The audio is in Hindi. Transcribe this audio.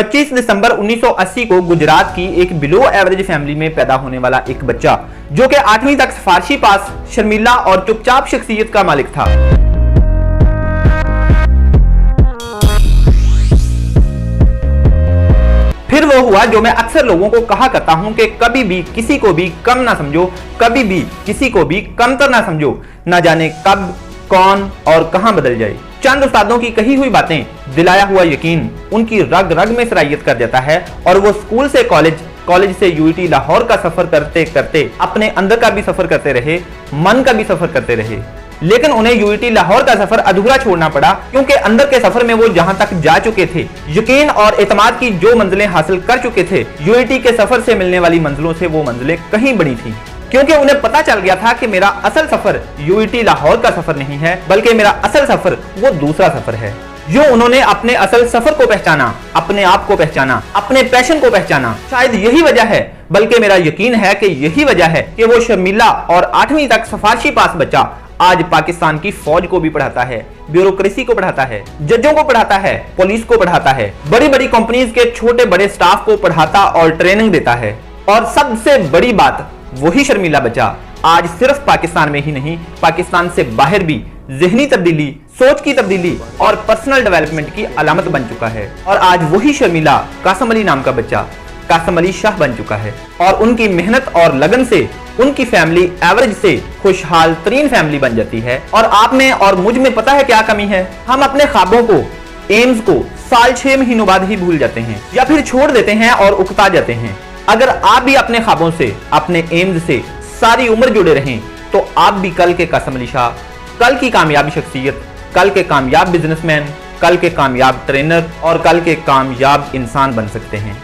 25 दिसंबर 1980 को गुजरात की एक बिलो एवरेज फैमिली में पैदा होने वाला एक बच्चा जो कि 8वीं तक फारसी पास, शर्मीला और चुपचाप शख्सियत का मालिक था। फिर वो हुआ जो मैं अक्सर लोगों को कहा करता हूं कि कभी भी किसी को भी कम ना समझो, कभी भी किसी को भी कमतर ना समझो, ना जाने कब, कौन और कहां बदल जाए। चंद उस्तादों की कही हुई बातें, दिलाया हुआ यकीन उनकी रग रग में सरायत कर देता है और वो स्कूल से कॉलेज से यूआईटी लाहौर का सफर करते करते अपने अंदर का भी सफर करते रहे, मन का भी सफर करते रहे। लेकिन उन्हें यूआईटी लाहौर का सफर अधूरा छोड़ना पड़ा क्योंकि अंदर के सफर में वो जहां तक जा चुके थे, यकीन और एतमाद की जो मंजिलें हासिल कर चुके थे, यूआईटी के सफर से मिलने वाली मंजिलों से वो मंजिलें कहीं बड़ी थी। क्योंकि उन्हें पता चल गया था कि मेरा असल सफर यूआईटी लाहौर का सफर नहीं है, बल्कि मेरा असल सफर वो दूसरा सफर है। जो उन्होंने अपने असल सफर को पहचाना, अपने आप को पहचाना, अपने पैशन को पहचाना, शायद यही वजह है, बल्कि मेरा यकीन है कि यही वजह है कि वो शर्मीला और 8वीं तक सिफारिशी पास बच्चा आज पाकिस्तान की फौज को भी पढ़ाता है, ब्यूरोक्रेसी को पढ़ाता है, जजों को पढ़ाता है, पुलिस को पढ़ाता है, बड़ी बड़ी कंपनीज के छोटे बड़े स्टाफ को पढ़ाता और ट्रेनिंग देता है। और सबसे बड़ी बात, वही शर्मीला बच्चा आज सिर्फ पाकिस्तान में ही नहीं, पाकिस्तान से बाहर भी ज़हनी तब्दीली, सोच की तब्दीली और पर्सनल डेवलपमेंट की अलामत बन चुका है। और आज वही शर्मीला कासम अली नाम का बच्चा कासम अली शाह बन चुका है और उनकी मेहनत और लगन से उनकी फैमिली एवरेज से खुशहाल तरीन फैमिली बन जाती है। और आप में और मुझ में पता है क्या कमी है? हम अपने ख्वाबों को, एम्स को साल 6 महीनों बाद ही भूल जाते हैं या फिर छोड़ देते हैं और उकता जाते हैं। अगर आप भी अपने ख्वाबों से, अपने एम्स से सारी उम्र जुड़े रहें तो आप भी कल के कासम अली शाह, कल की कामयाब शख्सियत, कल के कामयाब बिजनेसमैन, कल के कामयाब ट्रेनर और कल के कामयाब इंसान बन सकते हैं।